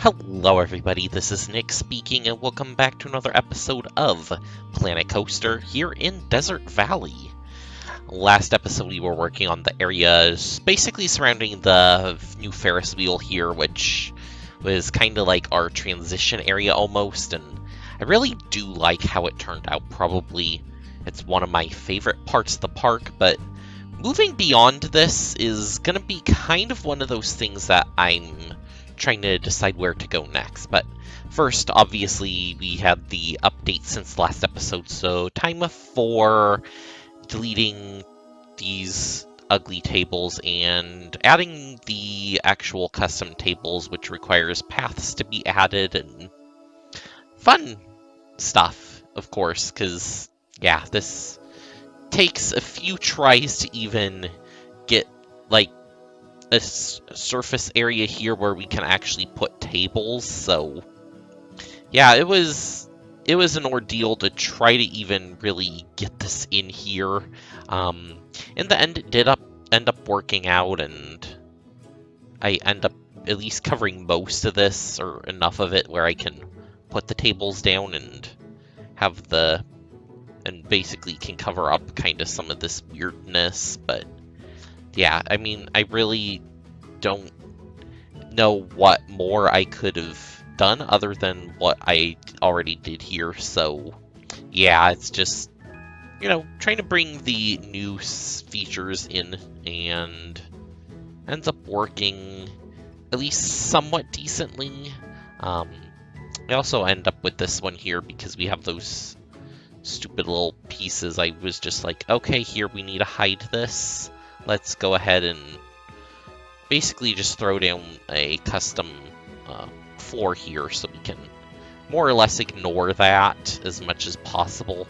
Hello everybody, this is Nick speaking and welcome back to another episode of Planet Coaster here in Desert Valley. Last episode we were working on the areas basically surrounding the new Ferris wheel here, which was kind of like our transition area almost, and I really do like how it turned out. Probably it's one of my favorite parts of the park, but moving beyond this is going to be kind of one of those things that I'm trying to decide where to go next. But first, obviously, we had the update since the last episode, so time for deleting these ugly tables and adding the actual custom tables, which requires paths to be added and fun stuff, of course, because, yeah, this takes a few tries to even get, like, a surface area here where we can actually put tables. So yeah, it was an ordeal to try to even really get this in here. In the end, it did end up working out, and I end up at least covering most of this, or enough of it, where I can put the tables down and have and basically can cover up kind of some of this weirdness. But yeah, I mean, I really don't know what more I could have done other than what I already did here. So yeah, it's just, trying to bring the new features in, and ends up working at least somewhat decently. I also end up with this one here because we have those stupid little pieces. I was just like, okay, here we need to hide this. Let's go ahead and basically just throw down a custom floor here so we can more or less ignore that as much as possible.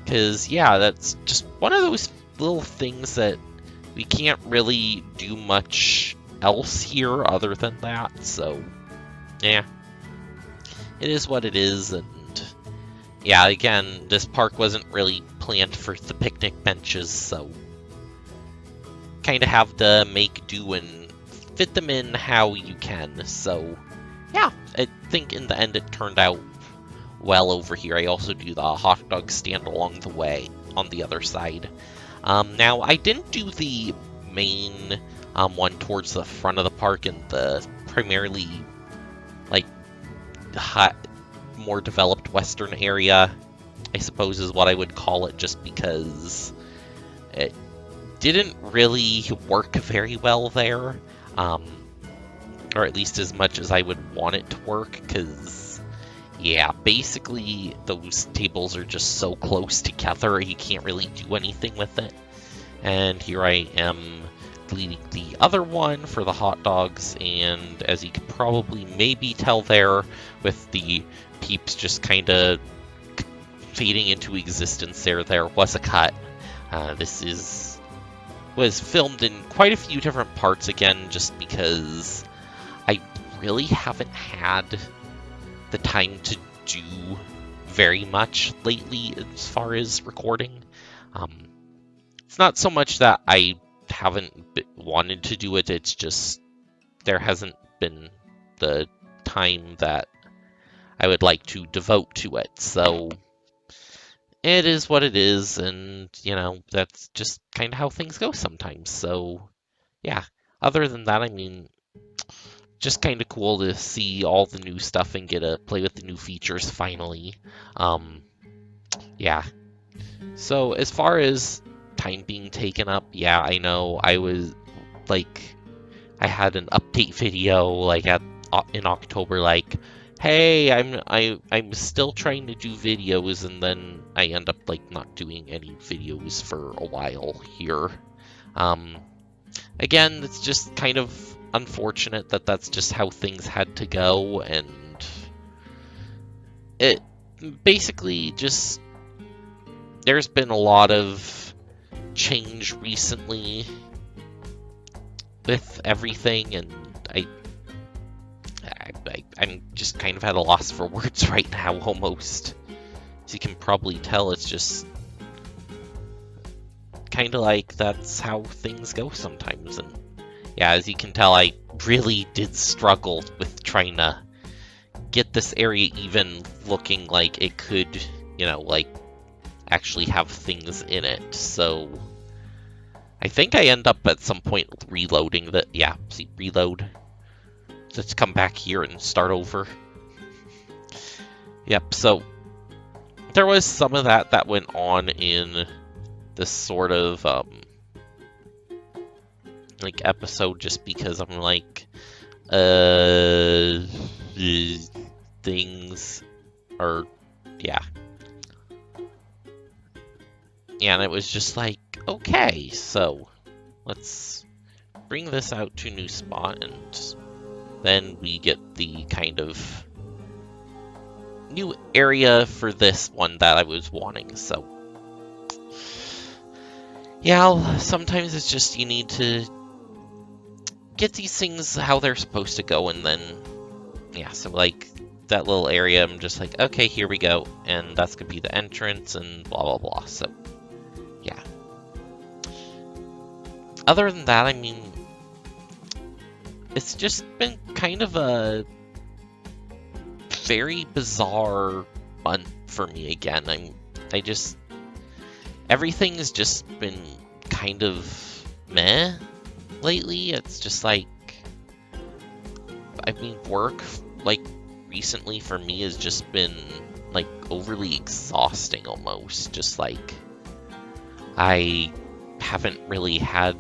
Because, yeah, that's just one of those little things that we can't really do much else here other than that. So, yeah, it is what it is. And yeah, again, this park wasn't really planned for the picnic benches, so kind of have to make do and fit them in how you can. So yeah, I think in the end it turned out well over here. I also do the hot dog stand along the way on the other side. Now, I didn't do the main one towards the front of the park and the primarily like more developed western area, I suppose is what I would call it, just because it didn't really work very well there, or at least as much as I would want it to work, because, yeah, basically those tables are just so close together, you can't really do anything with it. And here I am deleting the other one for the hot dogs, and as you could probably maybe tell there, with the peeps just kind of fading into existence there was a cut. This was filmed in quite a few different parts, again, just because I really haven't had the time to do very much lately as far as recording. It's not so much that I haven't wanted to do it, it's just there hasn't been the time that I would like to devote to it. So it is what it is, and, that's just kind of how things go sometimes. So, yeah, other than that, I mean, just kind of cool to see all the new stuff and get to play with the new features finally. Yeah. So, as far as time being taken up, yeah, I know I was, I had an update video, in October, hey, I'm still trying to do videos, and then I end up not doing any videos for a while here. Again, it's just kind of unfortunate that that's just how things had to go, and it basically just, there's been a lot of change recently with everything, and I'm just kind of at a loss for words right now, almost. As you can probably tell, it's just kind of like that's how things go sometimes. And yeah, as you can tell, I really did struggle with trying to get this area even looking like it could, like, actually have things in it. So I think I end up at some point reloading the, yeah, see, reload. Let's come back here and start over. Yep, so there was some of that went on in this sort of, like, episode, just because I'm like, things are, yeah. Yeah, and it was just like, okay, so let's bring this out to a new spot, and then we get the kind of new area for this one that I was wanting. So yeah, sometimes it's just you need to get these things how they're supposed to go, and then yeah, so like that little area, I'm just like, okay, here we go, and that's gonna be the entrance and blah blah blah. So yeah, other than that, I mean, it's just been kind of a very bizarre month for me again. Everything's just been kind of meh lately. It's just like, I mean, work, like, recently for me has just been, like, overly exhausting almost. Just like, I haven't really had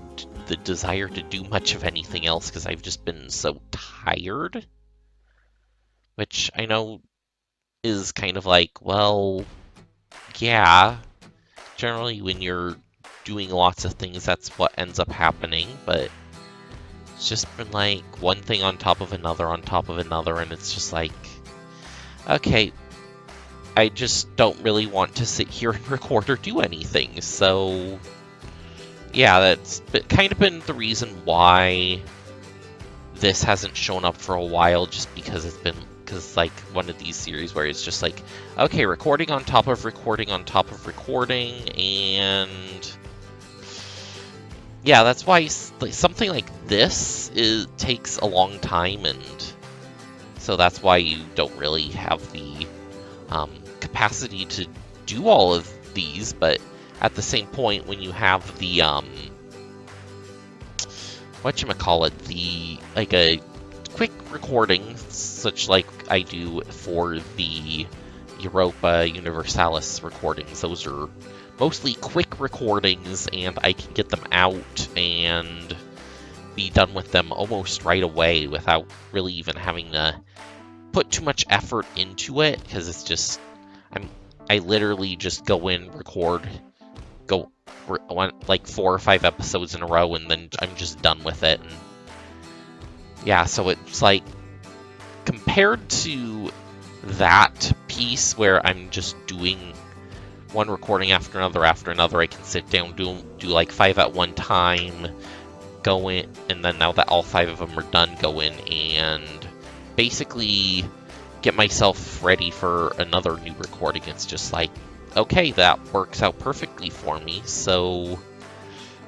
the desire to do much of anything else because I've just been so tired. Which I know is kind of like, well, yeah, generally when you're doing lots of things, that's what ends up happening, but it's just been like one thing on top of another on top of another, and it's just like, okay, I just don't really want to sit here and record or do anything, so yeah, that's kind of been the reason why this hasn't shown up for a while, just because it's been, because like one of these series where it's just like, okay, recording on top of recording on top of recording, and yeah, that's why something like this takes a long time, and so that's why you don't really have the capacity to do all of these. But at the same point, when you have the whatchamacallit, the, like, a quick recording, such like I do for the Europa Universalis recordings, those are mostly quick recordings, and I can get them out and be done with them almost right away without really even having to put too much effort into it, because it's just, I literally just go in, record, go like 4 or 5 episodes in a row, and then I'm just done with it. And yeah, so it's like, compared to that piece where I'm just doing one recording after another, I can sit down, do like 5 at one time, go in, and then now that all 5 of them are done, go in and basically get myself ready for another new recording. It's just like, okay, that works out perfectly for me, so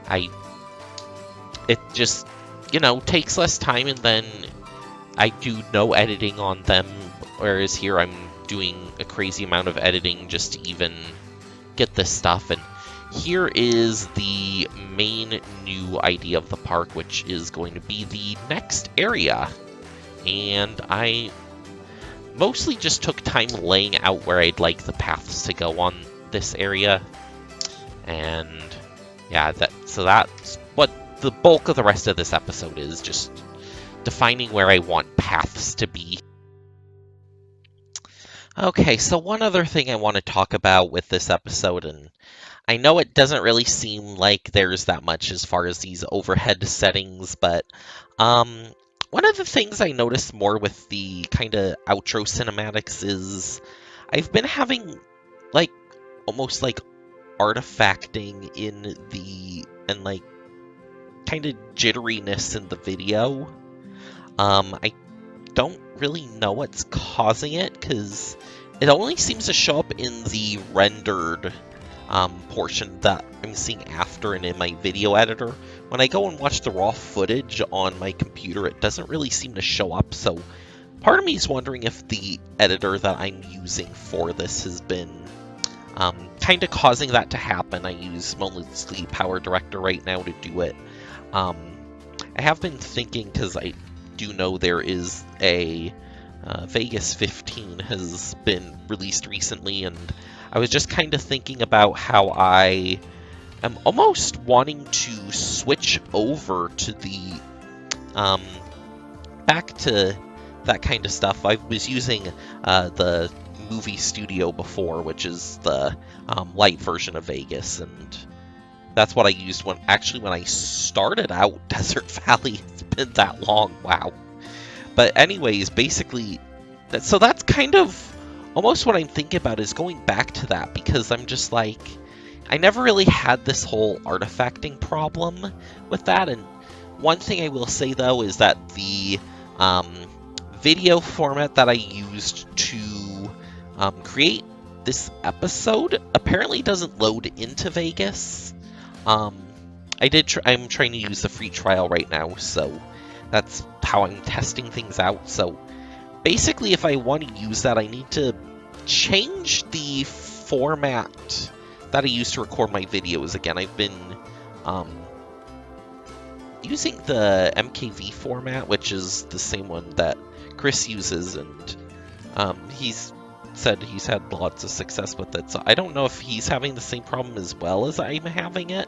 it just, takes less time, and then I do no editing on them, whereas here I'm doing a crazy amount of editing just to even get this stuff. And here is the main new idea of the park, which is going to be the next area, and I mostly just took time laying out where I'd like the paths to go on this area, and yeah, so that's what the bulk of the rest of this episode is, just defining where I want paths to be. Okay, so one other thing I want to talk about with this episode, and I know it doesn't really seem like there's that much as far as these overhead settings, but one of the things I noticed more with the kind of outro cinematics is I've been having, like, almost like artifacting and like kind of jitteriness in the video. I don't really know what's causing it, because it only seems to show up in the rendered portion that I'm seeing after and in my video editor, when I go and watch the raw footage on my computer, it doesn't really seem to show up. So part of me is wondering if the editor that I'm using for this has been kind of causing that to happen. I use mostly Power Director right now to do it. I have been thinking, because I do know there is a Vegas 15 has been released recently, and I was just kind of thinking about how I am almost wanting to switch over to the back to that kind of stuff. I was using the Movie Studio before, which is the light version of Vegas, and that's what I used when I started out Desert Valley. It's been that long, wow. But anyways, basically, that's kind of almost what I'm thinking about, is going back to that, because I'm just like, I never really had this whole artifacting problem with that. And one thing I will say, though, is that the video format that I used to create this episode apparently doesn't load into Vegas. I'm trying to use the free trial right now, so that's how I'm testing things out. So basically, if I want to use that, I need to change the format that I use to record my videos again. I've been using the MKV format, which is the same one that Chris uses, and he's said he's had lots of success with it. So I don't know if he's having the same problem as well as I'm having it.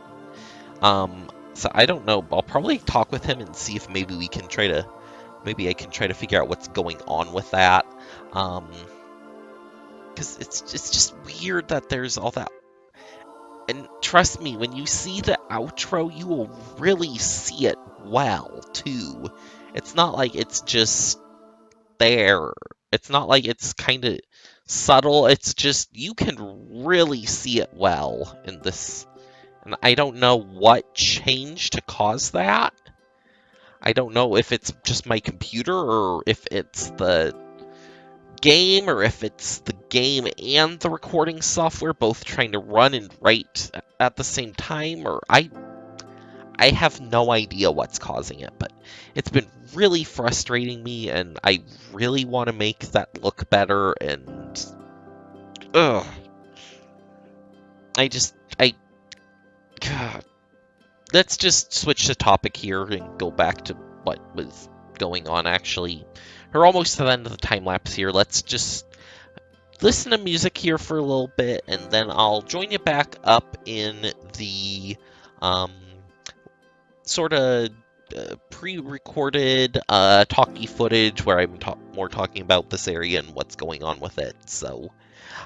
So I don't know. I'll probably talk with him and see if maybe I can try to figure out what's going on with that. Because it's just weird that there's all that. And trust me, when you see the outro, you will really see it well, too. It's not like it's just there. It's not like it's kind of subtle. It's just, you can really see it well in this. And I don't know what changed to cause that. I don't know if it's just my computer, or if it's the game, or if it's the game and the recording software both trying to run and write at the same time, or I have no idea what's causing it, but it's been really frustrating me, and I really want to make that look better, and God. Let's just switch the topic here and go back to what was going on. Actually, we're almost to the end of the time lapse here. Let's just listen to music here for a little bit, and then I'll join you back up in the sort of pre-recorded talkie footage where I'm more talking about this area and what's going on with it. So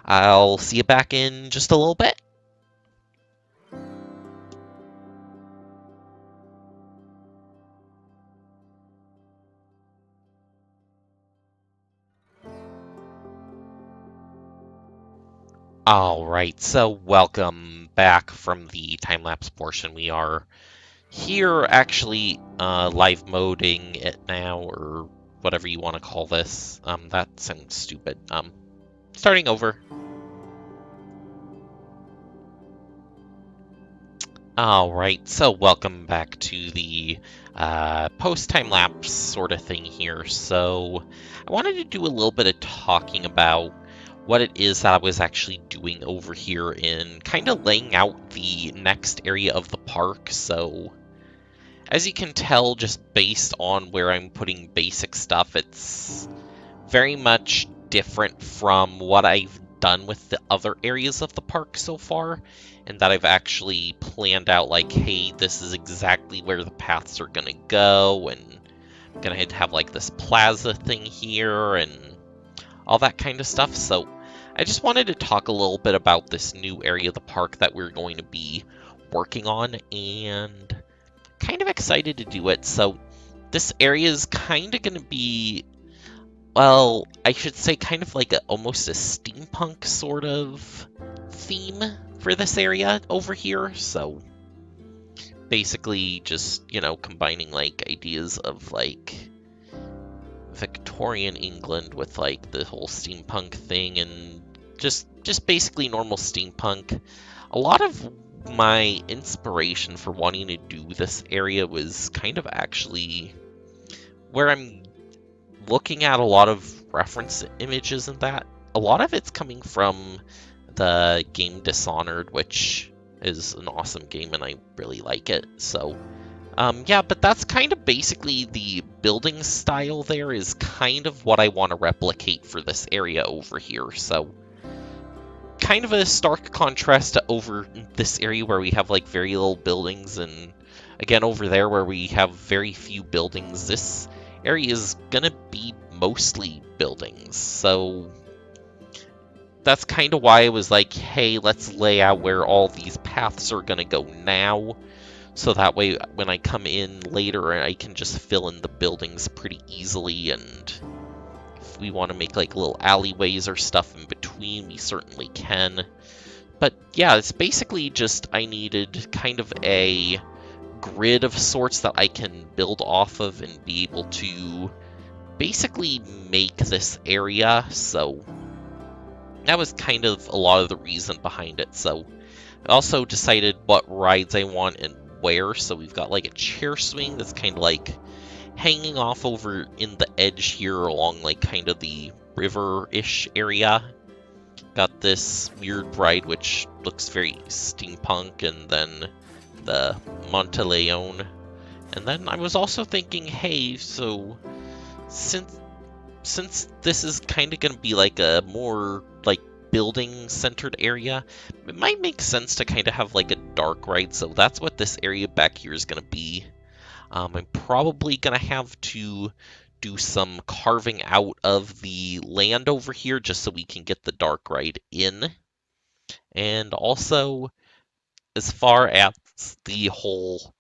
I'll see you back in just a little bit. Alright, so welcome back from the time-lapse portion. We are here actually live moding it now, or whatever you want to call this. That sounds stupid. Starting over. Alright, so welcome back to the post-time-lapse sort of thing here. So I wanted to do a little bit of talking about what it is that I was actually doing over here in kind of laying out the next area of the park. So as you can tell, just based on where I'm putting basic stuff, it's very much different from what I've done with the other areas of the park so far, and that I've actually planned out, like, hey, this is exactly where the paths are gonna go, and I'm gonna have like this plaza thing here and all that kind of stuff. So I just wanted to talk a little bit about this new area of the park that we're going to be working on, and kind of excited to do it. So this area is kind of going to be, well, I should say kind of like almost a steampunk sort of theme for this area over here. So basically just, combining like ideas of like Victorian England with like the whole steampunk thing, and just basically normal steampunk. A lot of my inspiration for wanting to do this area was kind of actually where I'm looking at a lot of reference images and that. A lot of it's coming from the game Dishonored, which is an awesome game and I really like it. So, yeah, but that's kind of basically the building style there is kind of what I want to replicate for this area over here. So, kind of a stark contrast to over this area where we have like very little buildings, and again over there where we have very few buildings. This area is gonna be mostly buildings, so that's kind of why I was like, hey, let's lay out where all these paths are gonna go now, so that way when I come in later I can just fill in the buildings pretty easily. And if we want to make like little alleyways or stuff in between, we certainly can. But yeah, it's basically just I needed kind of a grid of sorts that I can build off of and be able to basically make this area. So that was kind of a lot of the reason behind it. So I also decided what rides I want and where. So we've got like a chair swing that's kind of like hanging off over in the edge here along like kind of the river-ish area. Got this weird ride which looks very steampunk, and then the Monteleone. And then I was also thinking, hey, so since this is kind of going to be like a more like building centered area, it might make sense to kind of have like a dark ride. So that's what this area back here is going to be. I'm probably going to have to do some carving out of the land over here just so we can get the dark ride in. And also, as far as the whole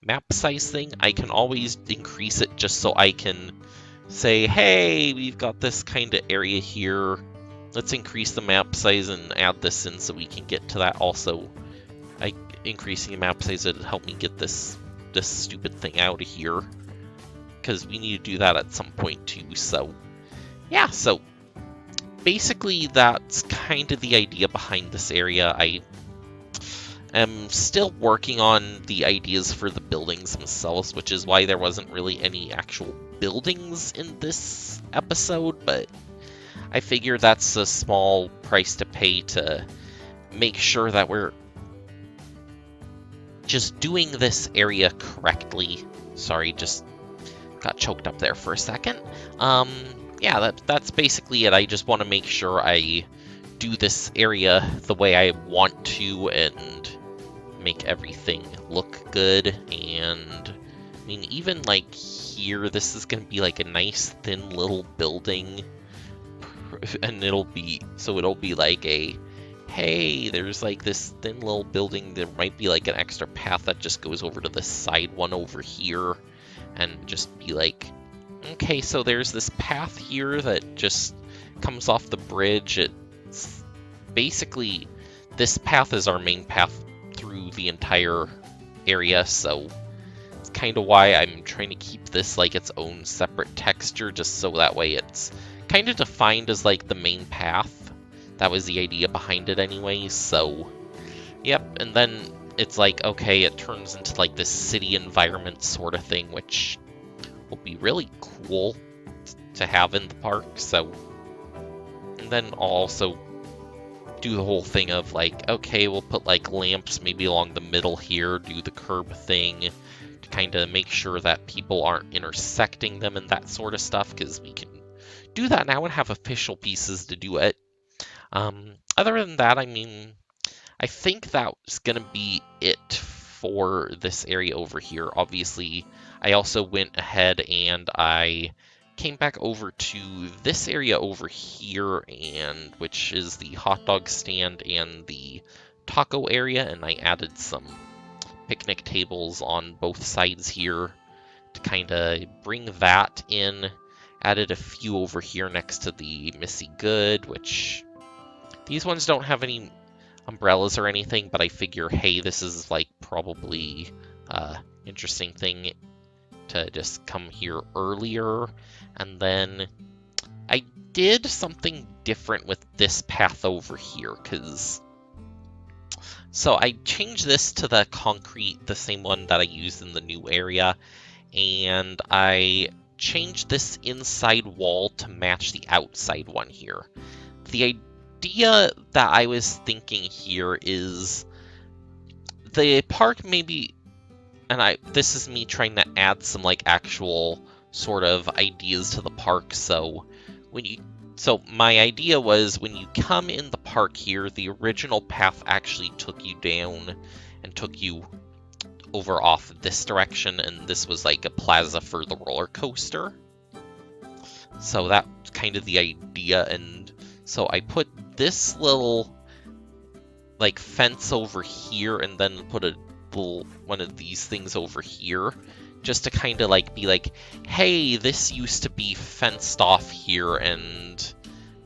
map size thing, I can always increase it just so I can say, hey, we've got this kind of area here. Let's increase the map size and add this in so we can get to that. Also, increasing the map size would help me get this stupid thing out of here, because we need to do that at some point too. So yeah, so basically that's kind of the idea behind this area. I am still working on the ideas for the buildings themselves, which is why there wasn't really any actual buildings in this episode, but I figure that's a small price to pay to make sure that we're just doing this area correctly. Sorry, just got choked up there for a second. Yeah, that's basically it. I just want to make sure I do this area the way I want to and make everything look good. And I mean, even like here, this is going to be like a nice thin little building, and it'll be like a, hey, there's like this thin little building. There might be like an extra path that just goes over to the side one over here, and just be like, okay, so there's this path here that just comes off the bridge. It's basically, this path is our main path through the entire area, so it's kind of why I'm trying to keep this like its own separate texture, just so that way it's kind of defined as like the main path. That was the idea behind it anyway. So yep, and then it's like, okay, it turns into like this city environment sort of thing, which will be really cool to have in the park. So, and then I'll also do the whole thing of like, okay, we'll put like lamps maybe along the middle here, do the curb thing to kind of make sure that people aren't intersecting them and that sort of stuff, because we can do that now and have official pieces to do it. Other than that, I mean, I think that's going to be it for this area over here. Obviously, I also went ahead and I came back over to this area over here, and which is the hot dog stand and the taco area, and I added some picnic tables on both sides here to kind of bring that in. Added a few over here next to the Missy Good, which these ones don't have any umbrellas or anything, but I figure, hey, this is like probably interesting thing to just come here earlier. And then I did something different with this path over here, because So I changed this to the concrete, the same one that I used in the new area, and I changed this inside wall to match the outside one here. The idea that I was thinking here is the park maybe, and this is me trying to add some like actual sort of ideas to the park. So my idea was when you come in the park here, the original path actually took you down and took you over off this direction, and this was like a plaza for the roller coaster. So that's kind of the idea, and so I put this little like fence over here and then put a little one of these things over here just to kind of like be like, hey, this used to be fenced off here, and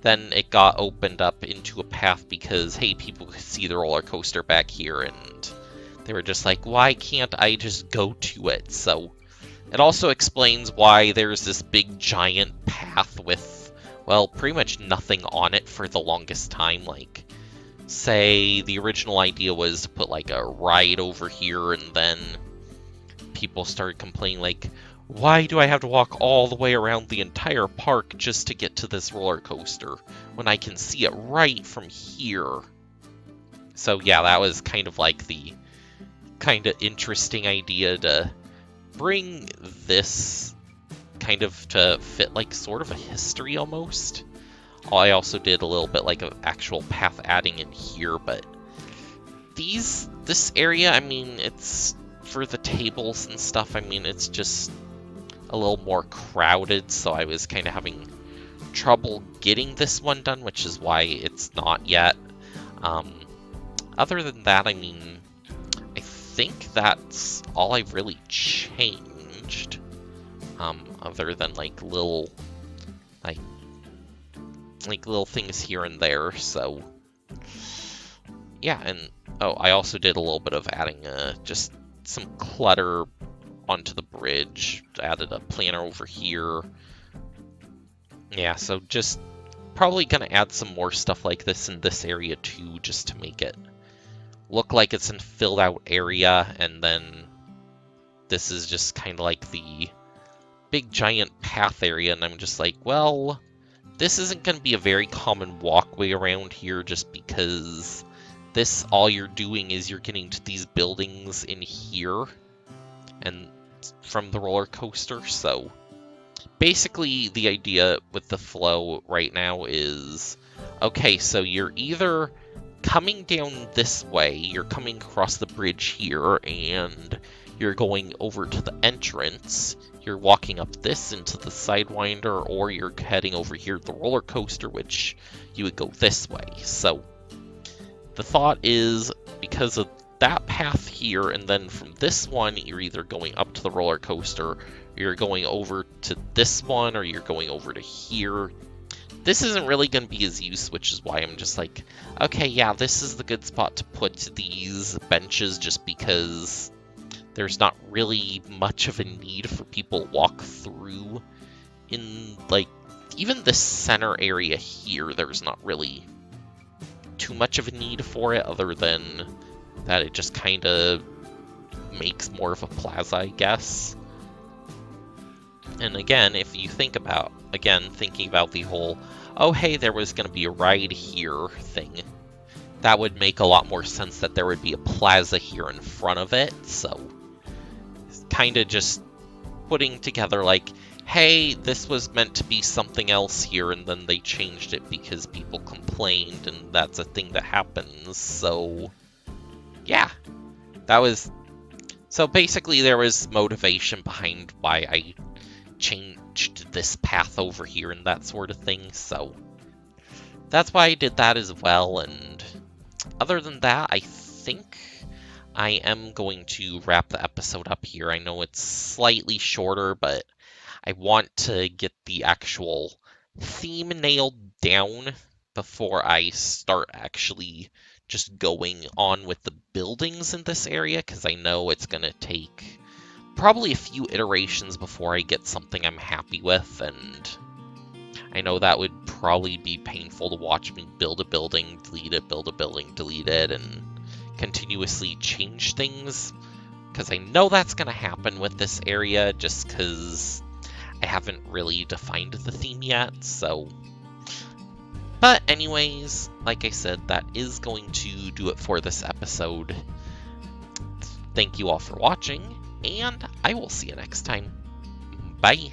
then it got opened up into a path because, hey, people could see the roller coaster back here, and they were just like, why can't I just go to it? So it also explains why there's this big giant path with, well, pretty much nothing on it for the longest time. Like, say the original idea was to put like a ride over here, and then people started complaining like, why do I have to walk all the way around the entire park just to get to this roller coaster when I can see it right from here? So yeah, that was kind of like the kind of interesting idea to bring this kind of to fit like sort of a history almost. I also did a little bit like of actual path adding in here, but this area, I mean, it's for the tables and stuff, I mean, it's just a little more crowded, so I was kind of having trouble getting this one done, which is why it's not yet. Other than that, I mean, I think that's all I've really changed, other than like little little things here and there. So yeah, and oh, I also did a little bit of adding just some clutter onto the bridge. Added a planter over here. Yeah, so just probably gonna add some more stuff like this in this area too, just to make it look like it's a filled out area. And then this is just kind of like the big giant path area, and I'm just like, well, this isn't going to be a very common walkway around here, just because this, all you're doing is you're getting to these buildings in here and from the roller coaster. So basically the idea with the flow right now is, okay, so you're either coming down this way, you're coming across the bridge here, and you're going over to the entrance, you're walking up this into the Sidewinder, or you're heading over here to the roller coaster, which you would go this way. So the thought is, because of that path here, and then from this one, you're either going up to the roller coaster, or you're going over to this one, or you're going over to here. This isn't really going to be as used, which is why I'm just like, okay, yeah, this is the good spot to put these benches, just because there's not really much of a need for people to walk through. In, like, even the center area here, there's not really too much of a need for it, other than that it just kind of makes more of a plaza, I guess. And again, if you think about, thinking about the whole, oh hey, there was going to be a ride here thing, that would make a lot more sense that there would be a plaza here in front of it. So kind of just putting together like, hey, this was meant to be something else here, and then they changed it because people complained, and that's a thing that happens. So yeah, that was, so basically there was motivation behind why I changed this path over here and that sort of thing. So that's why I did that as well. And other than that, I think I am going to wrap the episode up here. I know it's slightly shorter, but I want to get the actual theme nailed down before I start actually just going on with the buildings in this area, because I know it's going to take probably a few iterations before I get something I'm happy with, and I know that would probably be painful to watch me build a building, delete it, build a building, delete it, and continuously change things, because I know that's going to happen with this area just because I haven't really defined the theme yet, so... But anyways, like I said, that is going to do it for this episode. Thank you all for watching, and I will see you next time. Bye!